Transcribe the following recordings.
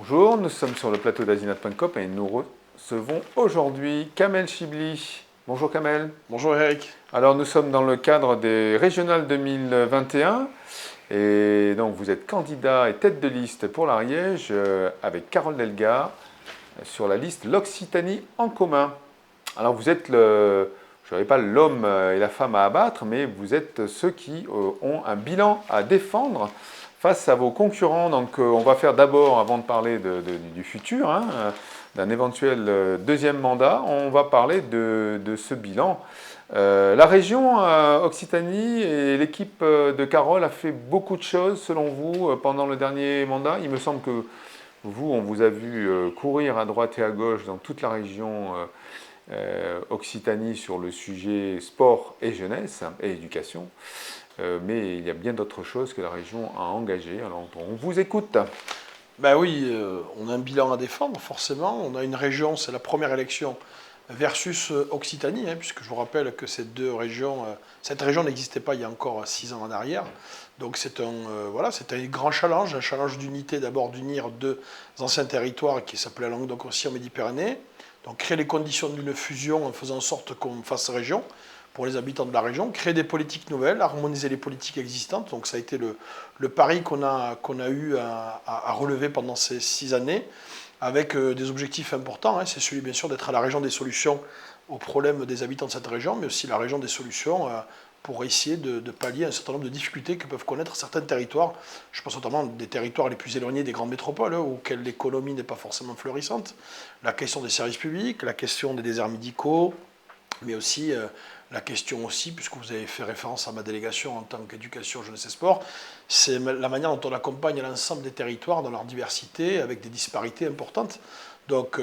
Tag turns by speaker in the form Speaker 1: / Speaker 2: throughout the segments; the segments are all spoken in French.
Speaker 1: Bonjour, nous sommes sur le plateau d'Azinat.com et nous recevons aujourd'hui Kamel Chibli. Bonjour Kamel.
Speaker 2: Bonjour Eric.
Speaker 1: Alors nous sommes dans le cadre des régionales 2021 et donc vous êtes candidat et tête de liste pour l'Ariège avec Carole Delga sur la liste l'Occitanie en commun. Alors vous êtes je ne dirais pas l'homme et la femme à abattre, mais vous êtes ceux qui ont un bilan à défendre face à vos concurrents. Donc on va faire d'abord, avant de parler du futur, d'un éventuel deuxième mandat, on va parler de ce bilan. La région Occitanie et l'équipe de Carole a fait beaucoup de choses, selon vous, pendant le dernier mandat. Il me semble que vous, on vous a vu courir à droite et à gauche dans toute la région Occitanie sur le sujet sport et jeunesse et éducation. Mais il y a bien d'autres choses que la région a engagées. Alors on vous écoute.
Speaker 2: Ben oui, on a un bilan à défendre, forcément. On a une région, c'est la première élection versus Occitanie, puisque je vous rappelle que cette région n'existait pas il y a encore 6 ans en arrière. Donc c'est un grand challenge, un challenge d'unité, d'abord d'unir deux anciens territoires qui s'appelaient Languedoc-Roussillon, Midi-Pyrénées. Donc créer les conditions d'une fusion en faisant en sorte qu'on fasse région pour les habitants de la région, créer des politiques nouvelles, harmoniser les politiques existantes. Donc ça a été le pari qu'on a eu à relever pendant ces 6 années, avec des objectifs importants. C'est celui bien sûr d'être à la région des solutions aux problèmes des habitants de cette région, mais aussi la région des solutions pour essayer de pallier un certain nombre de difficultés que peuvent connaître certains territoires. Je pense notamment des territoires les plus éloignés des grandes métropoles, auxquels l'économie n'est pas forcément florissante. La question des services publics, la question des déserts médicaux, mais aussi la question aussi, puisque vous avez fait référence à ma délégation en tant qu'éducation, jeunesse et sport, c'est la manière dont on accompagne l'ensemble des territoires dans leur diversité, avec des disparités importantes. Donc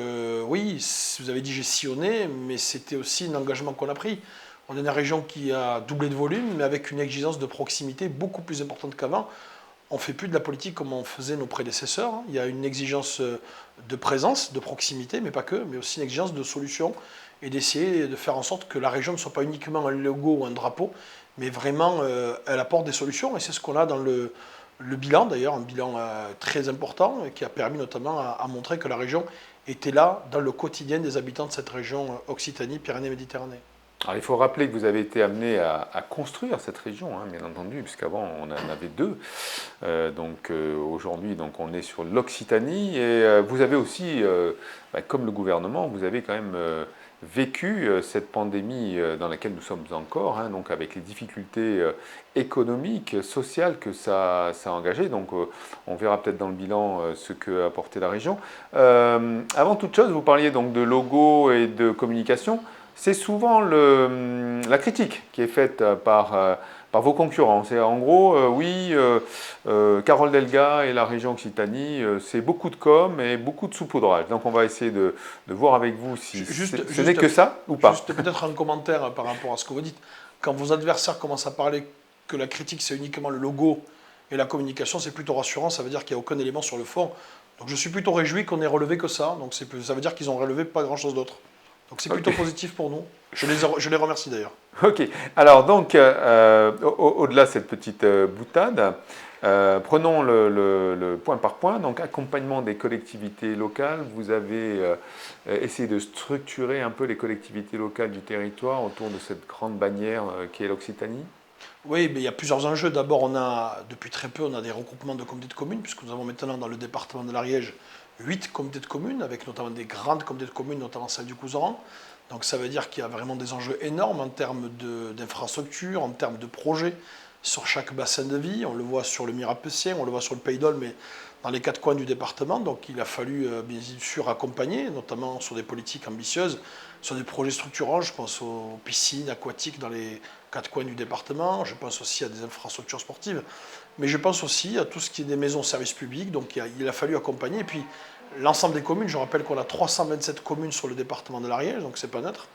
Speaker 2: oui, vous avez dit j'ai sillonné, mais c'était aussi un engagement qu'on a pris. On est une région qui a doublé de volume, mais avec une exigence de proximité beaucoup plus importante qu'avant. On ne fait plus de la politique comme on faisait nos prédécesseurs. Il y a une exigence de présence, de proximité, mais pas que, mais aussi une exigence de solution et d'essayer de faire en sorte que la région ne soit pas uniquement un logo ou un drapeau, mais vraiment elle apporte des solutions. Et c'est ce qu'on a dans le bilan, d'ailleurs, un bilan très important qui a permis notamment à montrer que la région était là dans le quotidien des habitants de cette région Occitanie, Pyrénées-Méditerranée.
Speaker 1: Alors il faut rappeler que vous avez été amené à construire cette région, bien entendu, puisqu'avant on en avait deux. Aujourd'hui, on est sur l'Occitanie et vous avez aussi, comme le gouvernement, vous avez quand même vécu cette pandémie dans laquelle nous sommes encore, donc avec les difficultés économiques, sociales que ça a engagé. Donc on verra peut-être dans le bilan ce qu'a apporté la région. Avant toute chose, vous parliez donc de logo et de communication. C'est souvent la critique qui est faite par vos concurrents. C'est en gros, Carole Delga et la région Occitanie, c'est beaucoup de com et beaucoup de saupoudrage. Donc on va essayer de voir avec vous si ce n'est que ça ou pas.
Speaker 2: Juste peut-être un commentaire par rapport à ce que vous dites. Quand vos adversaires commencent à parler que la critique c'est uniquement le logo et la communication, c'est plutôt rassurant, ça veut dire qu'il n'y a aucun élément sur le fond. Donc je suis plutôt réjoui qu'on ait relevé que ça, donc ça veut dire qu'ils ont relevé pas grand-chose d'autre. Donc c'est plutôt positif pour nous. Je les remercie d'ailleurs.
Speaker 1: Ok. Alors donc, au-delà de cette petite boutade, prenons le point par point. Donc accompagnement des collectivités locales. Vous avez essayé de structurer un peu les collectivités locales du territoire autour de cette grande bannière qui est l'Occitanie.
Speaker 2: Oui, mais il y a plusieurs enjeux. D'abord, depuis très peu, on a des regroupements de comités de communes, puisque nous avons maintenant dans le département de l'Ariège 8 comités de communes, avec notamment des grandes comités de communes, notamment celle du Couserans. Donc ça veut dire qu'il y a vraiment des enjeux énormes en termes d'infrastructures, en termes de projets sur chaque bassin de vie. On le voit sur le Mirapessien, on le voit sur le Pays d'Ol, mais dans les 4 coins du département. Donc il a fallu bien sûr accompagner, notamment sur des politiques ambitieuses, sur des projets structurants. Je pense aux piscines aquatiques dans les 4 coins du département. Je pense aussi à des infrastructures sportives. Mais je pense aussi à tout ce qui est des maisons de services publics. Donc il a fallu accompagner. Et puis l'ensemble des communes, je rappelle qu'on a 327 communes sur le département de l'Ariège, donc c'est pas neutre.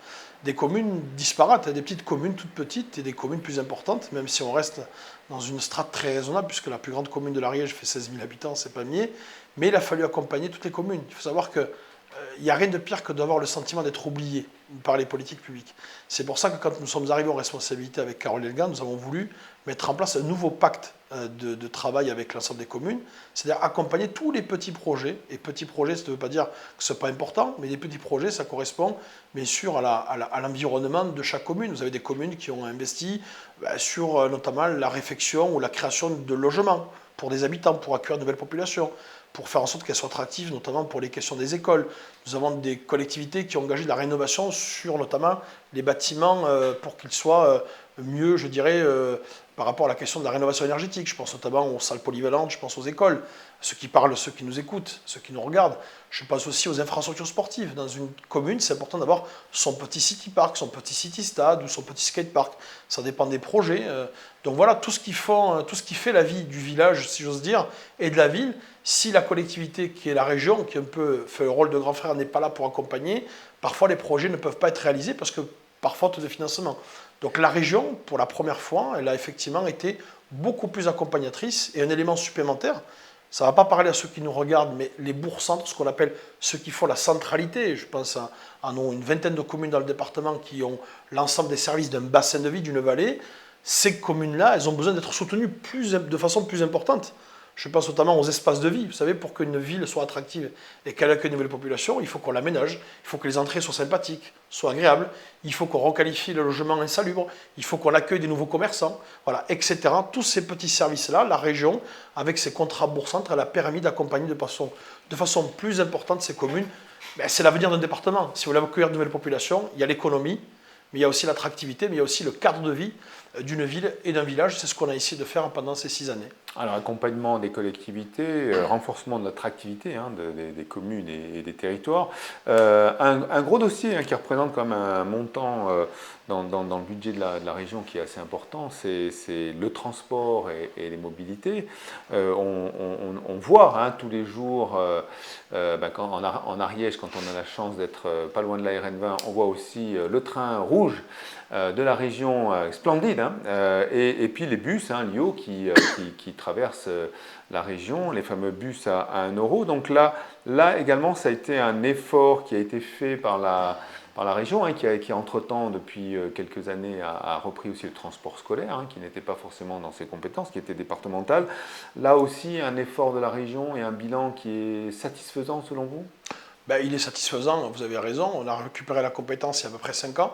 Speaker 2: Des communes disparates, des petites communes toutes petites et des communes plus importantes, même si on reste dans une strate très raisonnable, puisque la plus grande commune de l'Ariège fait 16 000 habitants, c'est pas nier. Mais il a fallu accompagner toutes les communes. Il faut savoir que il n'y a rien de pire que d'avoir le sentiment d'être oublié par les politiques publiques. C'est pour ça que quand nous sommes arrivés en responsabilité avec Carole Delga, nous avons voulu mettre en place un nouveau pacte de travail avec l'ensemble des communes, c'est-à-dire accompagner tous les petits projets. Et petits projets, ça ne veut pas dire que ce n'est pas important, mais les petits projets, ça correspond bien sûr à l'environnement de chaque commune. Vous avez des communes qui ont investi sur notamment la réfection ou la création de logements pour des habitants, pour accueillir de nouvelles populations, pour faire en sorte qu'elles soient attractives, notamment pour les questions des écoles. Nous avons des collectivités qui ont engagé de la rénovation sur notamment les bâtiments pour qu'ils soient mieux, je dirais, par rapport à la question de la rénovation énergétique. Je pense notamment aux salles polyvalentes, je pense aux écoles, ceux qui parlent, ceux qui nous écoutent, ceux qui nous regardent. Je pense aussi aux infrastructures sportives. Dans une commune, c'est important d'avoir son petit city park, son petit city stade ou son petit skate park. Ça dépend des projets. Donc voilà, tout ce qui fait la vie du village, si j'ose dire, et de la ville. Si la collectivité, qui est la région, qui un peu fait le rôle de grand frère, n'est pas là pour accompagner, parfois les projets ne peuvent pas être réalisés parce que par faute de financement. Donc la région, pour la première fois, elle a effectivement été beaucoup plus accompagnatrice. Et un élément supplémentaire, ça ne va pas parler à ceux qui nous regardent, mais les bourgs-centres, ce qu'on appelle ceux qui font la centralité, je pense à une vingtaine de communes dans le département qui ont l'ensemble des services d'un bassin de vie, d'une vallée, ces communes-là, elles ont besoin d'être soutenues de façon plus importante. Je pense notamment aux espaces de vie. Vous savez, pour qu'une ville soit attractive et qu'elle accueille une nouvelle population, il faut qu'on l'aménage, il faut que les entrées soient sympathiques, soient agréables, il faut qu'on requalifie le logement insalubre, il faut qu'on accueille des nouveaux commerçants, voilà, etc. Tous ces petits services-là, la région, avec ses contrats bourg-centre, elle a permis d'accompagner de façon plus importante ces communes. C'est l'avenir d'un département. Si vous voulez accueillir de nouvelles populations, il y a l'économie, mais il y a aussi l'attractivité, mais il y a aussi le cadre de vie d'une ville et d'un village. C'est ce qu'on a essayé de faire pendant ces 6 années.
Speaker 1: Alors, accompagnement des collectivités, renforcement de l'attractivité des communes et des territoires. Un gros dossier qui représente quand même un montant dans le budget de la région qui est assez important, c'est le transport et les mobilités. On voit tous les jours, en Ariège, quand on a la chance d'être pas loin de la RN20, on voit aussi le train rouge de la région splendide, et puis les bus Lio qui traversent la région, les fameux bus à 1 euro. Donc là également, ça a été un effort qui a été fait par la région, qui entre-temps, depuis quelques années, a repris aussi le transport scolaire, qui n'était pas forcément dans ses compétences, qui était départemental. Là aussi, un effort de la région et un bilan qui est satisfaisant selon vous ?
Speaker 2: Il est satisfaisant, vous avez raison. On a récupéré la compétence il y a à peu près 5 ans.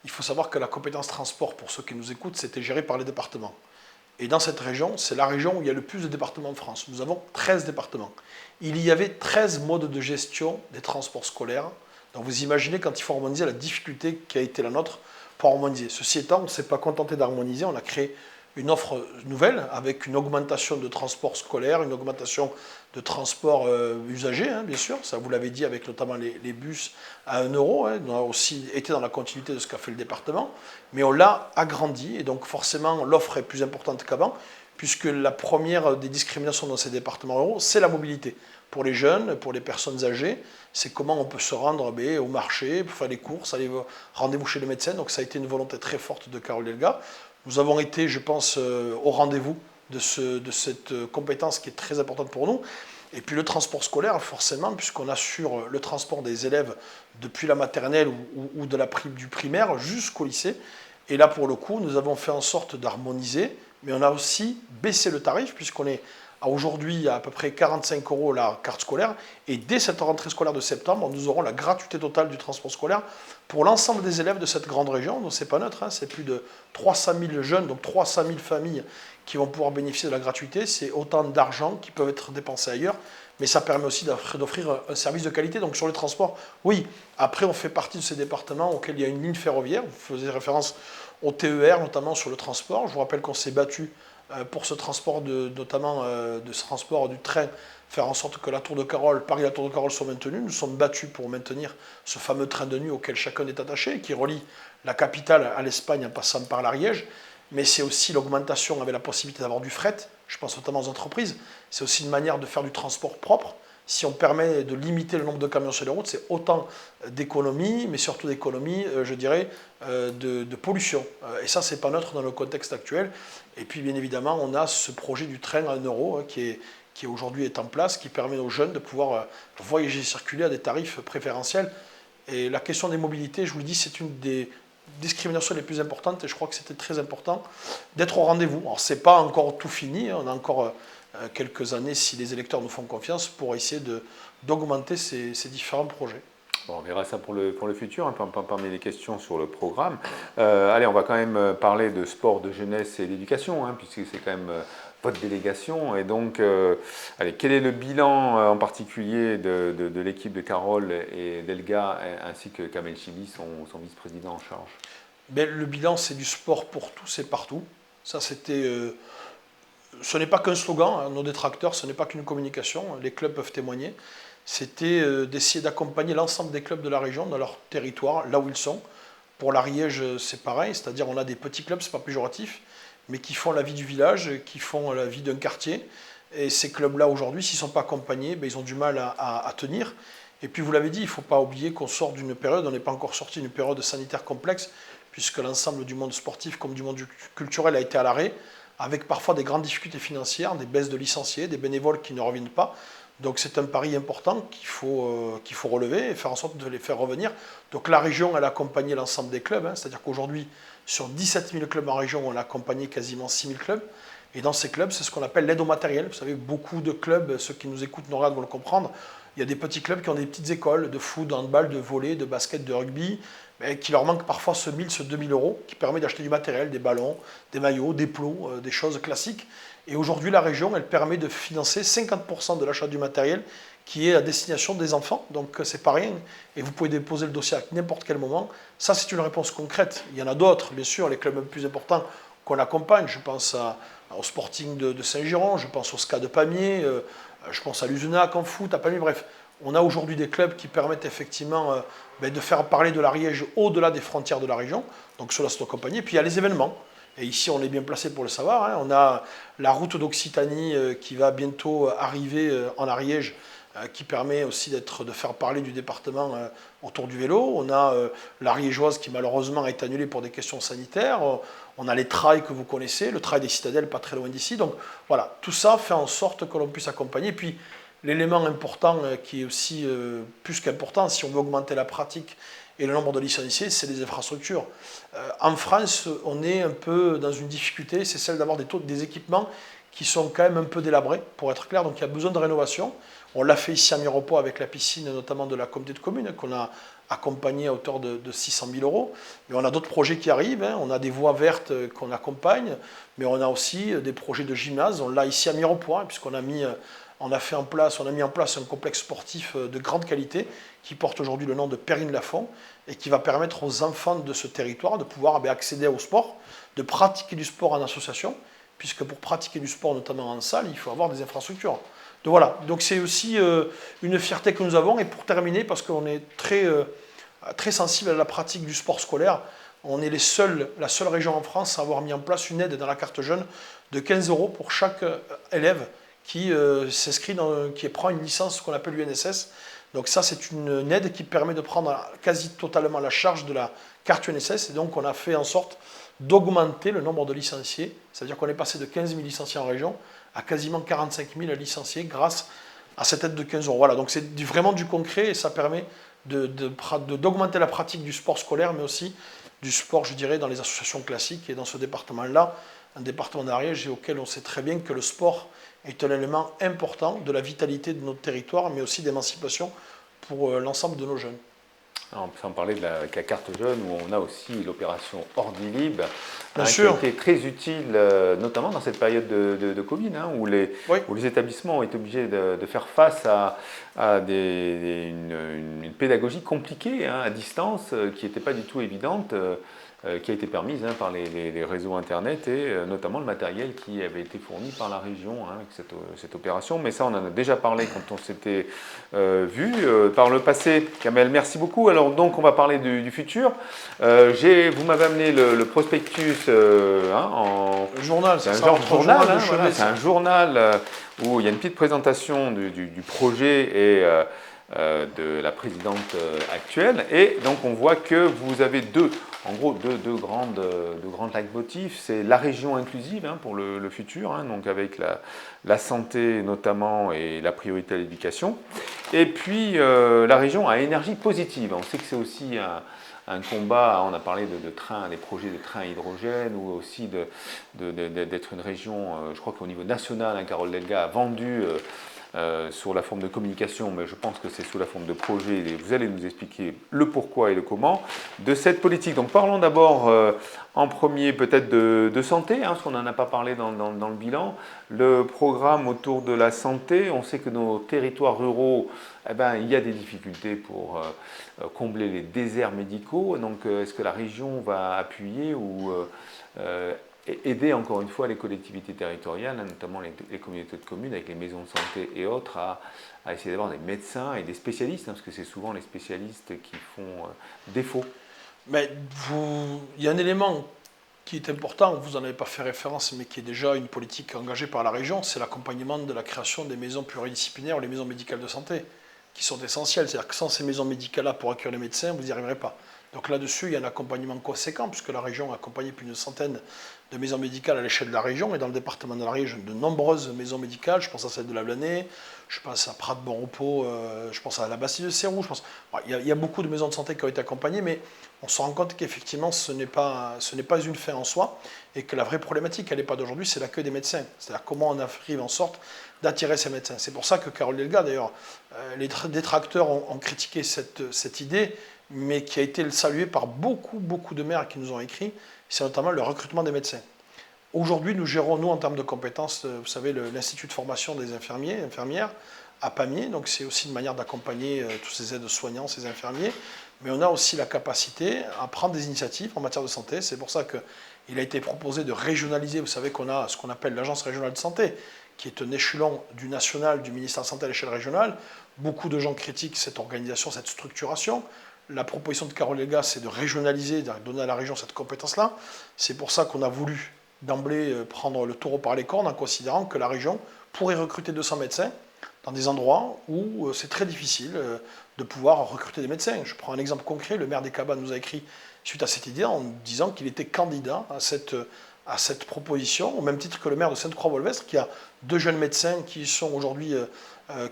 Speaker 2: Il faut savoir que la compétence transport, pour ceux qui nous écoutent, c'était géré par les départements. Et dans cette région, c'est la région où il y a le plus de départements de France. Nous avons 13 départements. Il y avait 13 modes de gestion des transports scolaires. Donc vous imaginez quand il faut harmoniser la difficulté qui a été la nôtre pour harmoniser. Ceci étant, on ne s'est pas contenté d'harmoniser, on a créé une offre nouvelle avec une augmentation de transport scolaire, une augmentation de transport usagé, bien sûr. Ça, vous l'avez dit, avec notamment les bus à 1 euro. On a aussi été dans la continuité de ce qu'a fait le département. Mais on l'a agrandi et donc forcément l'offre est plus importante qu'avant puisque la première des discriminations dans ces départements ruraux, c'est la mobilité. Pour les jeunes, pour les personnes âgées, c'est comment on peut se rendre au marché, pour faire les courses, aller rendez-vous chez le médecin. Donc ça a été une volonté très forte de Carole Delga. Nous avons été, je pense, au rendez-vous de cette compétence qui est très importante pour nous. Et puis le transport scolaire, forcément, puisqu'on assure le transport des élèves depuis la maternelle ou du primaire jusqu'au lycée. Et là, pour le coup, nous avons fait en sorte d'harmoniser, mais on a aussi baissé le tarif, puisqu'on est aujourd'hui à peu près 45 € la carte scolaire. Et dès cette rentrée scolaire de septembre, nous aurons la gratuité totale du transport scolaire pour l'ensemble des élèves de cette grande région. Donc c'est pas neutre, c'est plus de 300 000 jeunes, donc 300 000 familles qui vont pouvoir bénéficier de la gratuité. C'est autant d'argent qui peuvent être dépensés ailleurs, mais ça permet aussi d'offrir un service de qualité. Donc sur le transport, oui. Après, on fait partie de ces départements auxquels il y a une ligne ferroviaire. Vous faisiez référence au TER, notamment sur le transport. Je vous rappelle qu'on s'est battu pour ce transport, notamment de ce transport du train, faire en sorte que la Tour de Carole, Paris-La Tour de Carole soit maintenue. Nous sommes battus pour maintenir ce fameux train de nuit auquel chacun est attaché, qui relie la capitale à l'Espagne en passant par l'Ariège. Mais c'est aussi l'augmentation avec la possibilité d'avoir du fret, je pense notamment aux entreprises. C'est aussi une manière de faire du transport propre. Si on permet de limiter le nombre de camions sur les routes, c'est autant d'économies, mais surtout d'économies, je dirais, de pollution. Et ça, c'est pas neutre dans le contexte actuel. Et puis, bien évidemment, on a ce projet du train à 1 euro qui qui aujourd'hui est en place, qui permet aux jeunes de pouvoir voyager et circuler à des tarifs préférentiels. Et la question des mobilités, je vous le dis, c'est une des discriminations les plus importantes, et je crois que c'était très important d'être au rendez-vous. Alors, ce n'est pas encore tout fini, on a encore quelques années, si les électeurs nous font confiance, pour essayer d'augmenter ces différents projets.
Speaker 1: Bon, on verra ça pour le futur, parmi les questions sur le programme. Allez, on va quand même parler de sport, de jeunesse et d'éducation, puisque c'est quand même votre délégation. Et donc, allez, quel est le bilan en particulier de l'équipe de Carole et d'Elga, ainsi que Kamel Chibi, son vice-président en charge?
Speaker 2: Le bilan, c'est du sport pour tous et partout. Ça, c'était... ce n'est pas qu'un slogan, nos détracteurs, ce n'est pas qu'une communication, les clubs peuvent témoigner. C'était d'essayer d'accompagner l'ensemble des clubs de la région dans leur territoire, là où ils sont. Pour l'Ariège, c'est pareil, c'est-à-dire on a des petits clubs, c'est pas péjoratif, mais qui font la vie du village, qui font la vie d'un quartier. Et ces clubs-là, aujourd'hui, s'ils ne sont pas accompagnés, ils ont du mal à tenir. Et puis, vous l'avez dit, il ne faut pas oublier qu'on sort d'une période, on n'est pas encore sorti d'une période sanitaire complexe, puisque l'ensemble du monde sportif comme du monde culturel a été à l'arrêt, avec parfois des grandes difficultés financières, des baisses de licenciés, des bénévoles qui ne reviennent pas. Donc c'est un pari important qu'il faut relever et faire en sorte de les faire revenir. Donc la région, elle a accompagné l'ensemble des clubs, c'est-à-dire qu'aujourd'hui, sur 17 000 clubs en région, on a accompagné quasiment 6 000 clubs. Et dans ces clubs, c'est ce qu'on appelle l'aide au matériel. Vous savez, beaucoup de clubs, ceux qui nous écoutent, nous regardent, vont le comprendre. Il y a des petits clubs qui ont des petites écoles de foot, de handball, de volley, de basket, de rugby, mais qui leur manque parfois ce 1 000, ce 2 000 euros, qui permet d'acheter du matériel, des ballons, des maillots, des plots, des choses classiques. Et aujourd'hui, la région, elle permet de financer 50% de l'achat du matériel qui est à destination des enfants. Donc, c'est pas rien. Et vous pouvez déposer le dossier à n'importe quel moment. Ça, c'est une réponse concrète. Il y en a d'autres, bien sûr, les clubs un peu plus importants qu'on accompagne. Je pense au Sporting de Saint-Giron, je pense au SCA de Pamiers, je pense à l'Usenac en foot, à Pamiers, bref. On a aujourd'hui des clubs qui permettent effectivement de faire parler de l'Ariège au-delà des frontières de la région. Donc, cela c'est accompagné. Puis, il y a les événements. Et ici, on est bien placé pour le savoir. On a la route d'Occitanie qui va bientôt arriver en Ariège, qui permet aussi de faire parler du département autour du vélo. On a l'Ariégeoise qui malheureusement a été annulée pour des questions sanitaires. On a les trails que vous connaissez, le trail des Citadelles, pas très loin d'ici. Donc voilà, tout ça fait en sorte que l'on puisse accompagner. Et puis, l'élément important qui est aussi plus qu'important, si on veut augmenter la pratique et le nombre de licenciés, c'est les infrastructures. En France, on est un peu dans une difficulté, c'est celle d'avoir des équipements qui sont quand même un peu délabrés, pour être clair. Donc il y a besoin de rénovation. On l'a fait ici à Mirepoix avec la piscine, notamment de la communauté de communes, qu'on a accompagné à hauteur de 600 000 euros. Mais on a d'autres projets qui arrivent. On a des voies vertes qu'on accompagne, mais on a aussi des projets de gymnase. On l'a ici à Mirepoix, puisqu'on a mis on a mis en place un complexe sportif de grande qualité qui porte aujourd'hui le nom de Perrine-Lafont et qui va permettre aux enfants de ce territoire de pouvoir accéder au sport, de pratiquer du sport en association, puisque pour pratiquer du sport, notamment en salle, il faut avoir des infrastructures. Donc voilà, donc c'est aussi une fierté que nous avons. Et pour terminer, parce qu'on est très sensible à la pratique du sport scolaire, on est la seule région en France à avoir mis en place une aide dans la carte jeune de 15 euros pour chaque élève qui s'inscrit, qui prend une licence qu'on appelle l'UNSS. Donc ça, c'est une aide qui permet de prendre quasi totalement la charge de la carte UNSS. Et donc, on a fait en sorte d'augmenter le nombre de licenciés. C'est-à-dire qu'on est passé de 15 000 licenciés en région à quasiment 45 000 licenciés grâce à cette aide de 15 euros. Voilà, donc c'est vraiment du concret et ça permet d'augmenter la pratique du sport scolaire, mais aussi du sport, je dirais, dans les associations classiques. Et dans ce département-là, un département d'Ariège auquel on sait très bien que le sport est un élément important de la vitalité de notre territoire, mais aussi d'émancipation pour l'ensemble de nos jeunes.
Speaker 1: Alors, on peut en parler de la carte jeune, où on a aussi l'opération Ordilib,
Speaker 2: qui
Speaker 1: a été très utile, notamment dans cette période de Covid, où les établissements ont été obligés de faire face à une pédagogie compliquée à distance, qui n'était pas du tout évidente, qui a été permise par les réseaux Internet et notamment le matériel qui avait été fourni par la région avec cette opération. Mais ça, on en a déjà parlé quand on s'était vu par le passé. Kamel, merci beaucoup. Alors donc, on va parler du futur. Vous m'avez amené le prospectus en
Speaker 2: journal.
Speaker 1: C'est un genre de journal. C'est un journal où il y a une petite présentation du projet et de la présidente actuelle. Et donc, on voit que vous avez deux en gros deux grandes leitmotifs. C'est la région inclusive pour le futur, donc avec la santé notamment et la priorité à l'éducation. Et puis la région à énergie positive. On sait que c'est aussi un combat, on a parlé de trains, des projets de trains à hydrogène, ou aussi d'être une région, je crois qu'au niveau national, Carole Delga a vendu sur la forme de communication, mais je pense que c'est sous la forme de projet, et vous allez nous expliquer le pourquoi et le comment de cette politique. Donc parlons d'abord en premier peut-être de santé, parce qu'on n'en a pas parlé dans le bilan. Le programme autour de la santé, on sait que nos territoires ruraux, il y a des difficultés pour combler les déserts médicaux. Donc est-ce que la région va appuyer ou aider encore une fois les collectivités territoriales, notamment les communautés de communes avec les maisons de santé et autres, à essayer d'avoir des médecins et des spécialistes, parce que c'est souvent les spécialistes qui font défaut.
Speaker 2: Mais il y a un élément qui est important, vous n'en avez pas fait référence, mais qui est déjà une politique engagée par la région, c'est l'accompagnement de la création des maisons pluridisciplinaires, les maisons médicales de santé, qui sont essentielles. C'est-à-dire que sans ces maisons médicales-là pour accueillir les médecins, vous n'y arriverez pas. Donc là-dessus, il y a un accompagnement conséquent, puisque la région a accompagné plus d'une centaine de maisons médicales à l'échelle de la région, et dans le département de l'Ariège, de nombreuses maisons médicales. Je pense à celle de la Blanée, je pense à Prat-de-Bon-Repos, je pense à la Bastille de Sérou. Il y a beaucoup de maisons de santé qui ont été accompagnées, mais on se rend compte qu'effectivement, ce n'est pas une fin en soi, et que la vraie problématique, elle n'est pas d'aujourd'hui, c'est l'accueil des médecins. C'est-à-dire comment on arrive en sorte d'attirer ces médecins. C'est pour ça que Carole Delga, d'ailleurs, les détracteurs ont critiqué cette idée, mais qui a été saluée par beaucoup de maires qui nous ont écrit, c'est notamment le recrutement des médecins. Aujourd'hui, nous gérons, nous, en termes de compétences, vous savez, l'Institut de formation des infirmiers, infirmières, à Pamiers, donc c'est aussi une manière d'accompagner tous ces aides-soignants, ces infirmiers, mais on a aussi la capacité à prendre des initiatives en matière de santé. C'est pour ça qu'il a été proposé de régionaliser, vous savez qu'on a ce qu'on appelle l'Agence régionale de santé, qui est un échelon du national, du ministère de la Santé à l'échelle régionale. Beaucoup de gens critiquent cette organisation, cette structuration. La proposition de Carole Delga, c'est de régionaliser, de donner à la région cette compétence-là. C'est pour ça qu'on a voulu d'emblée prendre le taureau par les cornes en considérant que la région pourrait recruter 200 médecins dans des endroits où c'est très difficile de pouvoir recruter des médecins. Je prends un exemple concret, le maire des Cabanes nous a écrit suite à cette idée en disant qu'il était candidat à cette proposition, au même titre que le maire de Sainte-Croix-Volvestre, qui a 2 jeunes médecins qui sont aujourd'hui,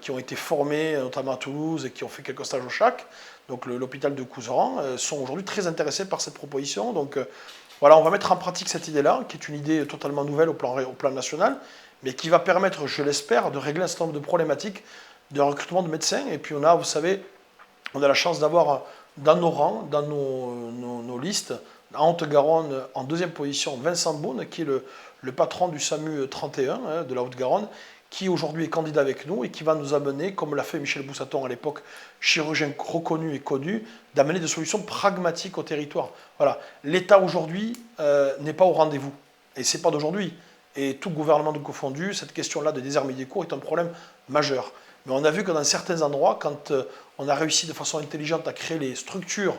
Speaker 2: qui ont été formés notamment à Toulouse et qui ont fait quelques stages au CHAC, donc l'hôpital de Couserans, sont aujourd'hui très intéressés par cette proposition. Donc voilà, on va mettre en pratique cette idée-là, qui est une idée totalement nouvelle au plan national, mais qui va permettre, je l'espère, de régler un certain nombre de problématiques de recrutement de médecins. Et puis on a, vous savez, on a la chance d'avoir dans nos rangs, dans nos listes, en Haute-Garonne, en 2e position, Vincent Beaune, qui est le patron du SAMU 31 de la Haute-Garonne, qui aujourd'hui est candidat avec nous et qui va nous amener, comme l'a fait Michel Boussaton à l'époque, chirurgien reconnu et connu, d'amener des solutions pragmatiques au territoire. Voilà. L'État aujourd'hui n'est pas au rendez-vous. Et ce n'est pas d'aujourd'hui. Et tout gouvernement de confondu, cette question-là de déserts médicaux est un problème majeur. Mais on a vu que dans certains endroits, quand on a réussi de façon intelligente à créer les structures,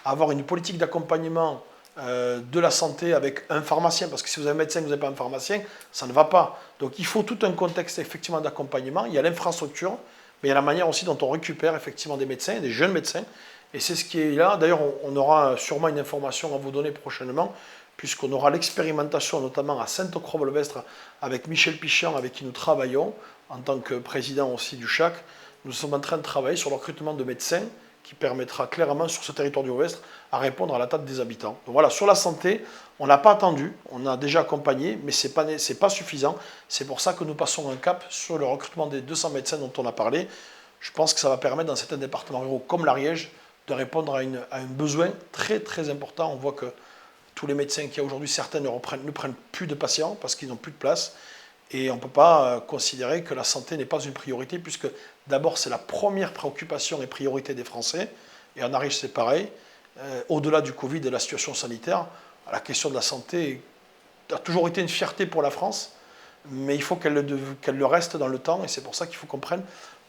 Speaker 2: à avoir une politique d'accompagnement de la santé avec un pharmacien, parce que si vous avez un médecin et que vous n'avez pas un pharmacien, ça ne va pas. Donc il faut tout un contexte effectivement d'accompagnement. Il y a l'infrastructure, mais il y a la manière aussi dont on récupère effectivement des médecins, des jeunes médecins. Et c'est ce qui est là. D'ailleurs, on aura sûrement une information à vous donner prochainement, puisqu'on aura l'expérimentation notamment à Sainte-Croix-Volvestre avec Michel Pichon, avec qui nous travaillons, en tant que président aussi du CHAC. Nous sommes en train de travailler sur le recrutement de médecins qui permettra clairement sur ce territoire du Ouest à répondre à l'attente des habitants. Donc voilà, sur la santé, on n'a pas attendu, on a déjà accompagné, mais ce n'est pas suffisant. C'est pour ça que nous passons un cap sur le recrutement des 200 médecins dont on a parlé. Je pense que ça va permettre dans certains départements ruraux comme l'Ariège de répondre à un besoin très très important. On voit que tous les médecins qu'il y a aujourd'hui, certains ne prennent plus de patients parce qu'ils n'ont plus de place. Et on ne peut pas considérer que la santé n'est pas une priorité, puisque d'abord c'est la première préoccupation et priorité des Français, et en Ariège c'est pareil. Au-delà du Covid et de la situation sanitaire, la question de la santé a toujours été une fierté pour la France, mais il faut qu'elle le reste dans le temps, et c'est pour ça qu'il faut qu'on prenne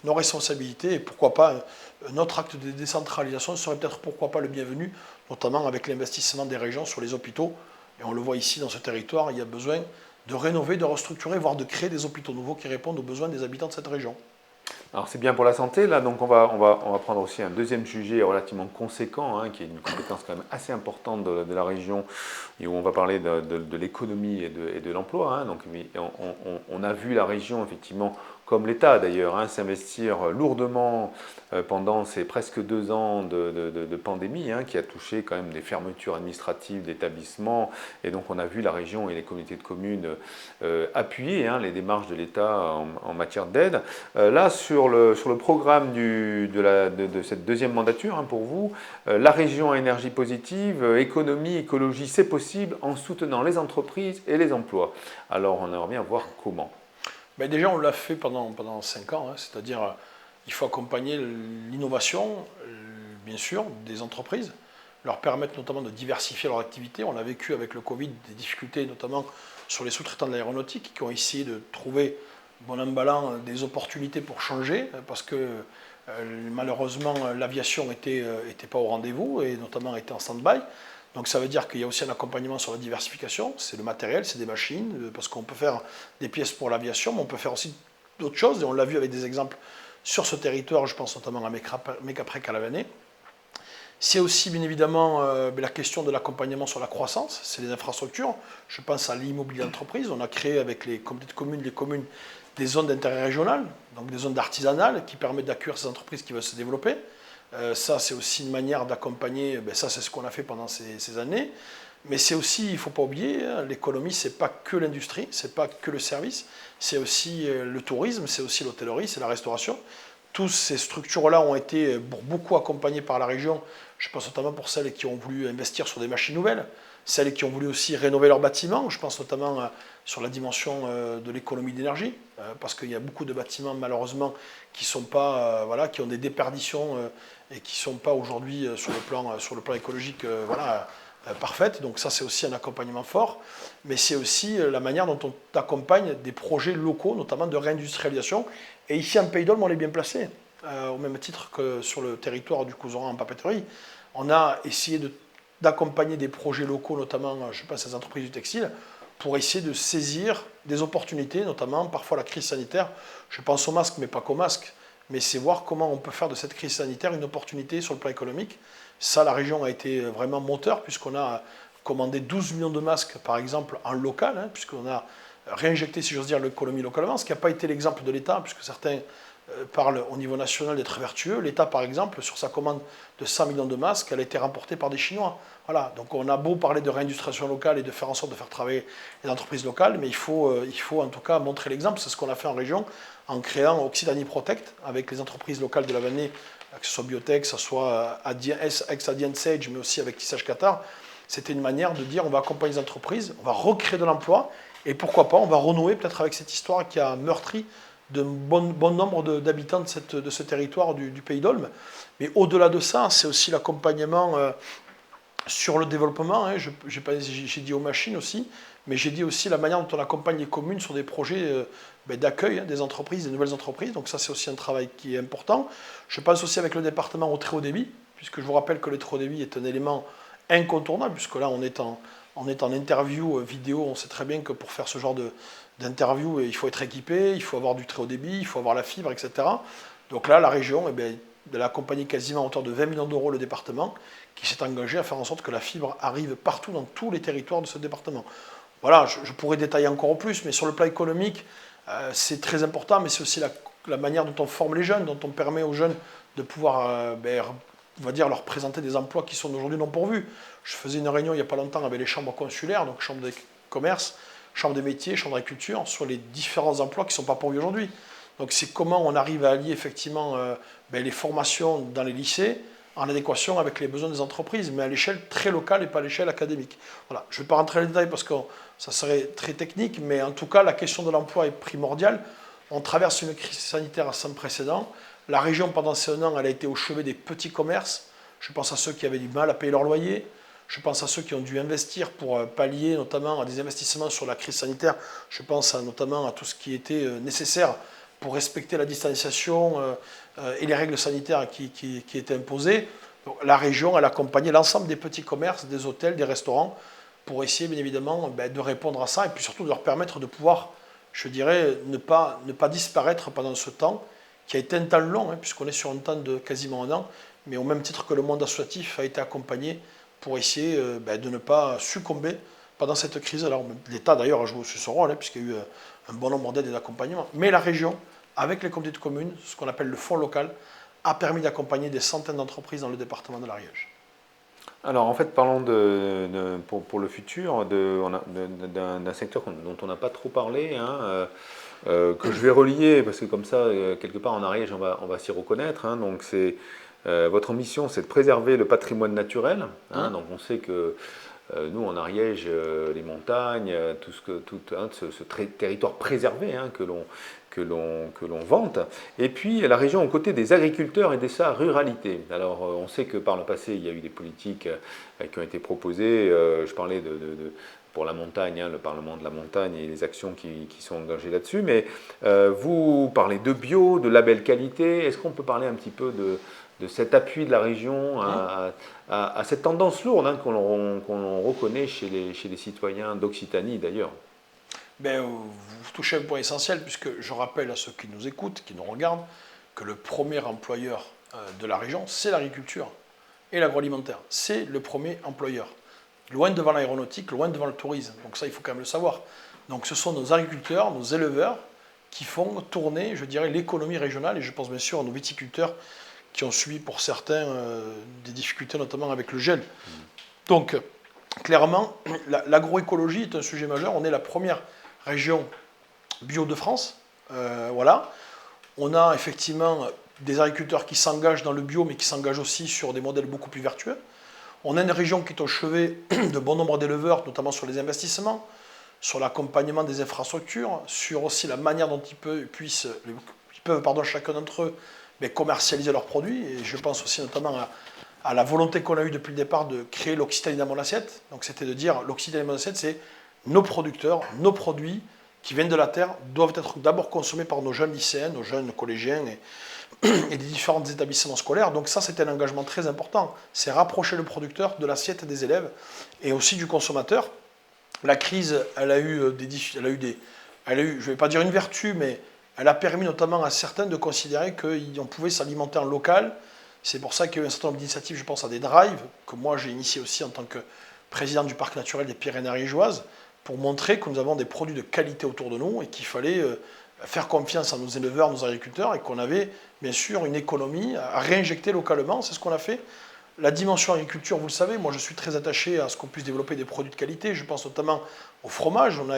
Speaker 2: nos responsabilités, et pourquoi pas notre acte de décentralisation serait peut-être pourquoi pas le bienvenu, notamment avec l'investissement des régions sur les hôpitaux, et on le voit ici dans ce territoire, il y a besoin de rénover, de restructurer, voire de créer des hôpitaux nouveaux qui répondent aux besoins des habitants de cette région.
Speaker 1: Alors c'est bien pour la santé, là, donc on va prendre aussi un deuxième sujet relativement conséquent, hein, qui est une compétence quand même assez importante de la région, et où on va parler de l'économie et de l'emploi. Hein. Donc oui, on a vu la région, effectivement, comme l'État d'ailleurs, hein, s'investir lourdement pendant ces presque 2 ans de pandémie, hein, qui a touché quand même des fermetures administratives d'établissements, et donc on a vu la région et les communautés de communes appuyer, hein, les démarches de l'État en matière d'aide. Là, sur le programme de cette deuxième mandature, hein, pour vous, la région à énergie positive, économie, écologie, c'est possible en soutenant les entreprises et les emplois. Alors, on aimerait bien voir comment.
Speaker 2: Ben déjà, on l'a fait pendant 5 ans, hein, c'est-à-dire il faut accompagner l'innovation, bien sûr, des entreprises, leur permettre notamment de diversifier leur activité. On a vécu avec le Covid des difficultés, notamment sur les sous-traitants de l'aéronautique, qui ont essayé de trouver, bon an mal an, des opportunités pour changer, parce que malheureusement l'aviation n'était pas au rendez-vous, et notamment était en stand-by. Donc ça veut dire qu'il y a aussi un accompagnement sur la diversification, c'est le matériel, c'est des machines, parce qu'on peut faire des pièces pour l'aviation, mais on peut faire aussi d'autres choses, et on l'a vu avec des exemples sur ce territoire, je pense notamment à Mecaprec à Lavenay. C'est aussi bien évidemment la question de l'accompagnement sur la croissance, c'est les infrastructures. Je pense à l'immobilier d'entreprise. On a créé avec les communautés de communes, des zones d'intérêt régional, donc des zones d'artisanal qui permettent d'accueillir ces entreprises qui veulent se développer. Ça, c'est aussi une manière d'accompagner, ça c'est ce qu'on a fait pendant ces années. Mais c'est aussi, il ne faut pas oublier, hein, l'économie, ce n'est pas que l'industrie, ce n'est pas que le service, c'est aussi le tourisme, c'est aussi l'hôtellerie, c'est la restauration. Toutes ces structures-là ont été beaucoup accompagnées par la région. Je pense notamment pour celles qui ont voulu investir sur des machines nouvelles, celles qui ont voulu aussi rénover leurs bâtiments. Je pense notamment sur la dimension de l'économie d'énergie, parce qu'il y a beaucoup de bâtiments malheureusement qui sont pas, voilà, qui ont des déperditions et qui ne sont pas aujourd'hui sur le plan écologique, parfaite. Donc ça, c'est aussi un accompagnement fort. Mais c'est aussi la manière dont on accompagne des projets locaux, notamment de réindustrialisation. Et ici, en Pays d'Olme, on est bien placé. Au même titre que sur le territoire du Couserans en papeterie. On a essayé d'accompagner des projets locaux, notamment, je pense, à ces entreprises du textile, pour essayer de saisir des opportunités, notamment parfois la crise sanitaire. Je pense aux masques, mais pas qu'aux masques. Mais c'est voir comment on peut faire de cette crise sanitaire une opportunité sur le plan économique. Ça, la région a été vraiment moteur, puisqu'on a commandé 12 millions de masques, par exemple, en local, hein, puisqu'on a réinjecté, si j'ose dire, l'économie localement, ce qui n'a pas été l'exemple de l'État, puisque certains parlent au niveau national d'être vertueux. L'État, par exemple, sur sa commande de 100 millions de masques, elle a été remportée par des Chinois. Voilà. Donc on a beau parler de réindustrialisation locale et de faire en sorte de faire travailler les entreprises locales, mais il faut en tout cas montrer l'exemple. C'est ce qu'on a fait en région, en créant Occitanie Protect, avec les entreprises locales de Lavenay, que ce soit Biotech, que ce soit ex-Adient Sage, mais aussi avec Tissage Qatar. C'était une manière de dire on va accompagner les entreprises, on va recréer de l'emploi, et pourquoi pas, on va renouer peut-être avec cette histoire qui a meurtri de bon nombre d'habitants de ce territoire du Pays d'Olme. Mais au-delà de ça, c'est aussi l'accompagnement sur le développement. Hein. J'ai dit aux machines aussi, mais j'ai dit aussi la manière dont on accompagne les communes sur des projets d'accueil, hein, des entreprises, des nouvelles entreprises. Donc ça, c'est aussi un travail qui est important. Je pense aussi avec le département au très haut débit, puisque je vous rappelle que le très haut débit est un élément incontournable, puisque là, on est en interview vidéo. On sait très bien que pour faire ce genre d'interview, il faut être équipé, il faut avoir du très haut débit, il faut avoir la fibre, etc. Donc là, la région, elle a accompagné quasiment à hauteur de 20 millions d'euros le département, qui s'est engagé à faire en sorte que la fibre arrive partout dans tous les territoires de ce département. Voilà, je pourrais détailler encore plus, mais sur le plan économique, c'est très important, mais c'est aussi la manière dont on forme les jeunes, dont on permet aux jeunes de pouvoir, on va dire, leur présenter des emplois qui sont aujourd'hui non pourvus. Je faisais une réunion il n'y a pas longtemps avec les chambres consulaires, donc chambre de commerce, chambre des métiers, chambre d'agriculture, sur les différents emplois qui ne sont pas pourvus aujourd'hui. Donc c'est comment on arrive à allier effectivement les formations dans les lycées en adéquation avec les besoins des entreprises, mais à l'échelle très locale et pas à l'échelle académique. Voilà. Je ne vais pas rentrer dans les détails parce que ça serait très technique, mais en tout cas, la question de l'emploi est primordiale. On traverse une crise sanitaire sans précédent. La région, pendant ces 1 an, elle a été au chevet des petits commerces. Je pense à ceux qui avaient du mal à payer leur loyer. Je pense à ceux qui ont dû investir pour pallier notamment à des investissements sur la crise sanitaire. Je pense notamment à tout ce qui était nécessaire pour respecter la distanciation et les règles sanitaires qui étaient imposées. Donc, la région, elle accompagnait l'ensemble des petits commerces, des hôtels, des restaurants, pour essayer bien évidemment de répondre à ça et puis surtout de leur permettre de pouvoir, je dirais, ne pas disparaître pendant ce temps qui a été un temps long, puisqu'on est sur un temps de quasiment un an, mais au même titre que le monde associatif a été accompagné pour essayer de ne pas succomber pendant cette crise. Alors l'État d'ailleurs a joué aussi son rôle, puisqu'il y a eu un bon nombre d'aides et d'accompagnements, mais la région, avec les comités de communes, ce qu'on appelle le fonds local, a permis d'accompagner des centaines d'entreprises dans le département de l'Ariège.
Speaker 1: Alors en fait, parlons pour le futur d'un secteur dont on n'a pas trop parlé, que je vais relier, parce que comme ça, quelque part en Ariège, on va s'y reconnaître. Donc votre ambition, c'est de préserver le patrimoine naturel. Donc on sait que nous, en Ariège, les montagnes, ce territoire préservé que l'on vante. Et puis la région aux côtés des agriculteurs et de sa ruralité. Alors on sait que par le passé, il y a eu des politiques qui ont été proposées. Je parlais pour la montagne, le Parlement de la montagne et les actions qui sont engagées là-dessus. Mais vous parlez de bio, de label qualité. Est-ce qu'on peut parler un petit peu de cet appui de la région à cette tendance lourde qu'on reconnaît chez les citoyens d'Occitanie d'ailleurs?
Speaker 2: Vous touchez un point essentiel, puisque je rappelle à ceux qui nous écoutent, qui nous regardent, que le premier employeur de la région, c'est l'agriculture et l'agroalimentaire. C'est le premier employeur. Loin devant l'aéronautique, loin devant le tourisme. Donc ça, il faut quand même le savoir. Donc ce sont nos agriculteurs, nos éleveurs, qui font tourner, je dirais, l'économie régionale, et je pense bien sûr à nos viticulteurs, qui ont subi pour certains des difficultés, notamment avec le gel. Donc, clairement, l'agroécologie est un sujet majeur. On est la première région bio de France. Voilà. On a effectivement des agriculteurs qui s'engagent dans le bio, mais qui s'engagent aussi sur des modèles beaucoup plus vertueux. On a une région qui est au chevet de bon nombre d'éleveurs, notamment sur les investissements, sur l'accompagnement des infrastructures, sur aussi la manière dont ils peuvent chacun d'entre eux, commercialiser leurs produits. Et je pense aussi notamment à la volonté qu'on a eue depuis le départ de créer l'Occitanie dans mon assiette. Donc c'était de dire, l'Occitanie dans mon assiette, c'est nos producteurs, nos produits qui viennent de la terre doivent être d'abord consommés par nos jeunes lycéens, nos jeunes collégiens et des différents établissements scolaires. Donc ça, c'était un engagement très important. C'est rapprocher le producteur de l'assiette des élèves et aussi du consommateur. La crise, elle a eu, je ne vais pas dire une vertu, mais elle a permis notamment à certains de considérer qu'on pouvait s'alimenter en local. C'est pour ça qu'il y a eu un certain nombre d'initiatives, je pense à des drives, que moi j'ai initié aussi en tant que président du parc naturel des Pyrénées ariégeoises, pour montrer que nous avons des produits de qualité autour de nous et qu'il fallait faire confiance à nos éleveurs, nos agriculteurs, et qu'on avait bien sûr une économie à réinjecter localement. C'est ce qu'on a fait. La dimension agriculture, vous le savez, moi je suis très attaché à ce qu'on puisse développer des produits de qualité. Je pense notamment au fromage. On a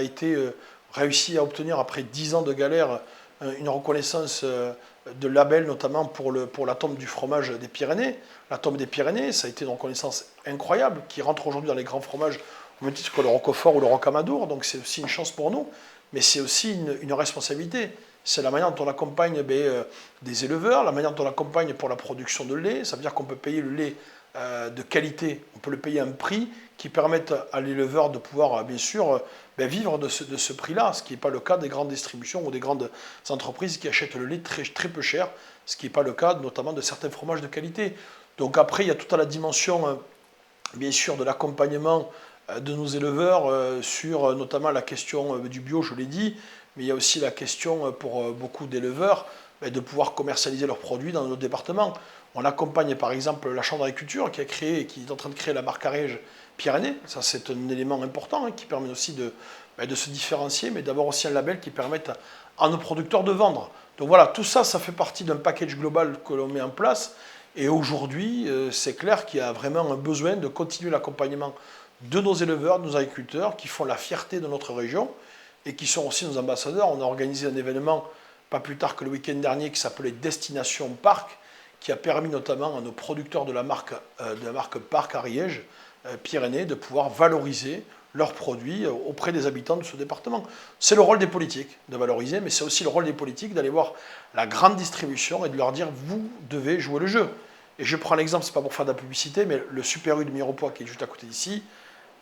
Speaker 2: réussi à obtenir, après 10 ans de galère, une reconnaissance de label, notamment pour la tombe du fromage des Pyrénées. La tombe des Pyrénées, ça a été une reconnaissance incroyable, qui rentre aujourd'hui dans les grands fromages, au même titre que le Roquefort ou le Rocamadour. Donc c'est aussi une chance pour nous, mais c'est aussi une responsabilité. C'est la manière dont on accompagne des éleveurs, la manière dont on accompagne pour la production de lait. Ça veut dire qu'on peut payer le lait de qualité, on peut le payer à un prix qui permette à l'éleveur de pouvoir, bien sûr, vivre de ce prix-là, ce qui n'est pas le cas des grandes distributions ou des grandes entreprises qui achètent le lait très, très peu cher, ce qui n'est pas le cas notamment de certains fromages de qualité. Donc après, il y a toute la dimension, bien sûr, de l'accompagnement de nos éleveurs sur notamment la question du bio, je l'ai dit, mais il y a aussi la question pour beaucoup d'éleveurs de pouvoir commercialiser leurs produits dans notre département. On accompagne par exemple la Chambre d'agriculture qui est en train de créer la marque Ariège Pyrénées. Ça, c'est un élément important qui permet aussi de se différencier, mais d'avoir aussi un label qui permette à nos producteurs de vendre. Donc voilà, tout ça, ça fait partie d'un package global que l'on met en place. Et aujourd'hui, c'est clair qu'il y a vraiment un besoin de continuer l'accompagnement de nos éleveurs, de nos agriculteurs, qui font la fierté de notre région et qui sont aussi nos ambassadeurs. On a organisé un événement, pas plus tard que le week-end dernier, qui s'appelait Destination Parc, qui a permis notamment à nos producteurs de la marque Parc Ariège Pyrénées de pouvoir valoriser leurs produits auprès des habitants de ce département. C'est le rôle des politiques de valoriser, mais c'est aussi le rôle des politiques d'aller voir la grande distribution et de leur dire « vous devez jouer le jeu ». Et je prends l'exemple, c'est pas pour faire de la publicité, mais le Super U de Mirepoix qui est juste à côté d'ici,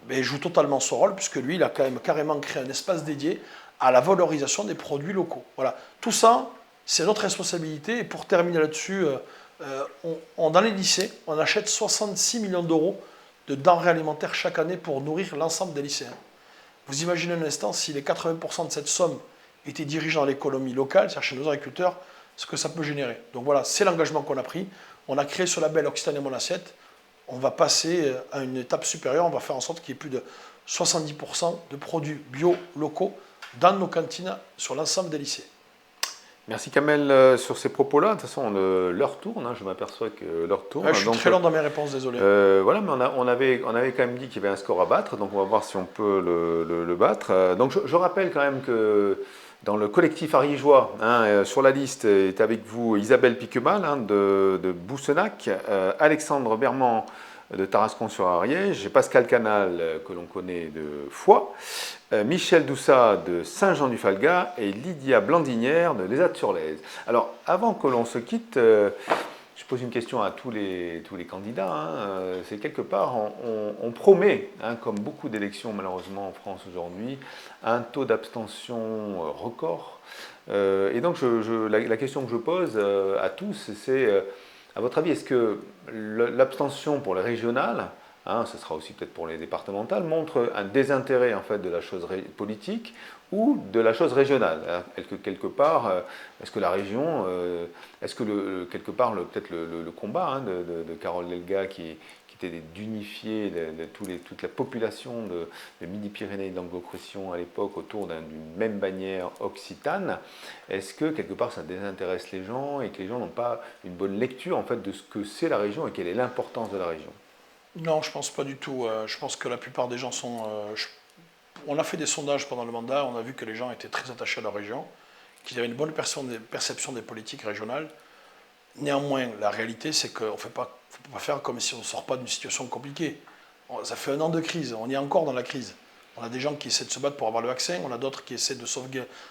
Speaker 2: joue totalement son rôle, puisque lui, il a quand même carrément créé un espace dédié à la valorisation des produits locaux. Voilà. Tout ça, c'est notre responsabilité. Et pour terminer là-dessus, dans les lycées, on achète 66 millions d'euros de denrées alimentaires chaque année pour nourrir l'ensemble des lycéens. Vous imaginez un instant, si les 80% de cette somme étaient dirigés dans l'économie locale, c'est-à-dire chez nos agriculteurs, ce que ça peut générer. Donc voilà, c'est l'engagement qu'on a pris. On a créé ce label Occitanie Mon Assiette. On va passer à une étape supérieure. On va faire en sorte qu'il y ait plus de 70% de produits bio locaux dans nos cantines sur l'ensemble des lycées.
Speaker 1: Merci Kamel sur ces propos-là. De toute façon, l'heure tourne, hein, je m'aperçois que l'heure tourne.
Speaker 2: Ouais, je suis très long dans mes réponses, désolé.
Speaker 1: Voilà, mais on avait quand même dit qu'il y avait un score à battre, donc on va voir si on peut le battre. Donc je rappelle quand même que dans le collectif ariégeois, hein, sur la liste est avec vous Isabelle Piquemal hein, de Boussenac, Alexandre Bermand de Tarascon-sur-Ariège, Pascal Canal, que l'on connaît de Foix, Michel Doussat de Saint-Jean-du-Falga et Lydia Blandinière de l'Ezat-sur-Lèze. Alors, avant que l'on se quitte, je pose une question à tous les candidats. Hein, c'est quelque part, on promet, hein, comme beaucoup d'élections malheureusement en France aujourd'hui, un taux d'abstention record. Et donc, la question que je pose à tous, c'est... à votre avis, est-ce que l'abstention pour les régionales, hein, ce sera aussi peut-être pour les départementales, montre un désintérêt en fait de la chose politique ou de la chose régionale? Est-ce que quelque part, est-ce que la région, est-ce que quelque part peut-être le combat hein, de Carole Delga qui était d'unifier toute la population de Midi-Pyrénées et d'Anglo-Cression à l'époque autour d'une même bannière occitane, est-ce que quelque part ça désintéresse les gens et que les gens n'ont pas une bonne lecture en fait de ce que c'est la région et quelle est l'importance de la région? Non,
Speaker 2: je pense pas du tout. Je pense que la plupart des gens sont... On a fait des sondages pendant le mandat, on a vu que les gens étaient très attachés à leur région, qu'ils avaient une bonne perception des politiques régionales. Néanmoins, la réalité, c'est qu'on ne faut pas faire comme si on ne sort pas d'une situation compliquée. Ça fait 1 an de crise, on est encore dans la crise. On a des gens qui essaient de se battre pour avoir le vaccin, on a d'autres qui essaient de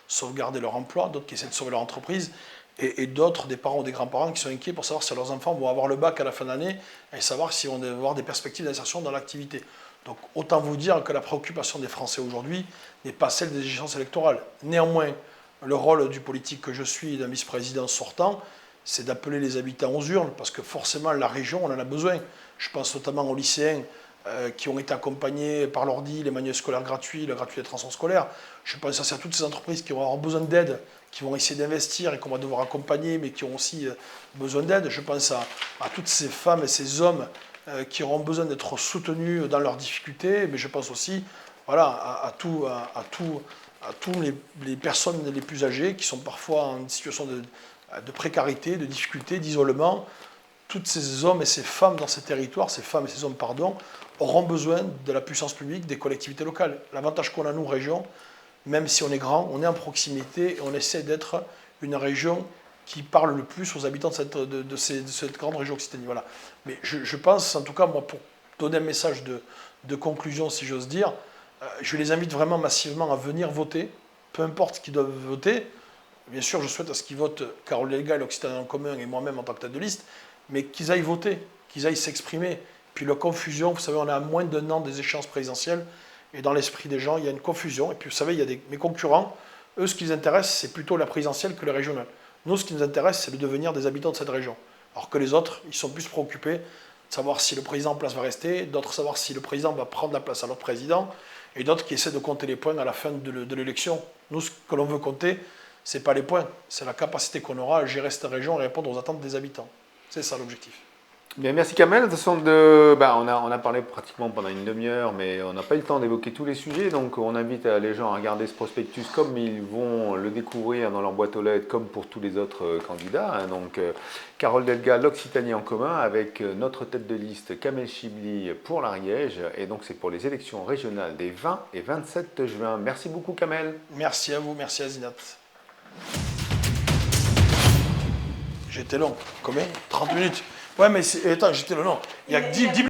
Speaker 2: sauvegarder leur emploi, d'autres qui essaient de sauver leur entreprise, et d'autres, des parents ou des grands-parents qui sont inquiets pour savoir si leurs enfants vont avoir le bac à la fin d'année et savoir si on va avoir des perspectives d'insertion dans l'activité. Donc autant vous dire que la préoccupation des Français aujourd'hui n'est pas celle des échéances électorales. Néanmoins, le rôle du politique que je suis, d'un vice-président sortant, c'est d'appeler les habitants aux urnes, parce que forcément la région, on en a besoin. Je pense notamment aux lycéens qui ont été accompagnés par l'ordi, les manuels scolaires gratuits, le gratuit des transports scolaires. Je pense aussi à toutes ces entreprises qui vont avoir besoin d'aide, qui vont essayer d'investir et qu'on va devoir accompagner, mais qui ont aussi besoin d'aide. Je pense à toutes ces femmes et ces hommes qui auront besoin d'être soutenus dans leurs difficultés, mais je pense aussi voilà, à tous les personnes les plus âgées qui sont parfois en situation de précarité, de difficulté, d'isolement. Tous ces hommes et ces femmes dans ces territoires, ces femmes et ces hommes, pardon, auront besoin de la puissance publique, des collectivités locales. L'avantage qu'on a, nous, région, même si on est grand, on est en proximité et on essaie d'être une région qui parle le plus aux habitants de cette grande région Occitanie. Voilà. Mais je pense, en tout cas, moi, pour donner un message de conclusion, si j'ose dire, je les invite vraiment massivement à venir voter, peu importe ce qu'ils doivent voter. Bien sûr, je souhaite à ce qu'ils votent Carole Delga et l'Occitanie en commun et moi-même en tant que tête de liste, mais qu'ils aillent voter, qu'ils aillent s'exprimer. Puis la confusion, vous savez, on est à moins d'1 an des échéances présidentielles, et dans l'esprit des gens, il y a une confusion. Et puis vous savez, il y a mes concurrents, eux, ce qui les intéresse, c'est plutôt la présidentielle que le régional. Nous, ce qui nous intéresse, c'est le devenir des habitants de cette région. Alors que les autres, ils sont plus préoccupés de savoir si le président en place va rester, d'autres savoir si le président va prendre la place à l'autre président, et d'autres qui essaient de compter les points à la fin de l'élection. Nous, ce que l'on veut compter, ce n'est pas les points, c'est la capacité qu'on aura à gérer cette région et répondre aux attentes des habitants. C'est ça l'objectif.
Speaker 1: Bien, merci Kamel. De toute façon, on a parlé pratiquement pendant une demi-heure, mais on n'a pas eu le temps d'évoquer tous les sujets. Donc, on invite les gens à regarder ce prospectus comme ils vont le découvrir dans leur boîte aux lettres, comme pour tous les autres candidats. Donc, Carole Delga, l'Occitanie en commun, avec notre tête de liste Kamel Chibli pour l'Ariège. Et donc, c'est pour les élections régionales des 20 et 27 juin. Merci beaucoup, Kamel.
Speaker 2: Merci à vous, merci à Zinat. J'étais long. Combien 30 minutes. Ouais, mais attends, j'étais long. Non. Il y a 10 minutes.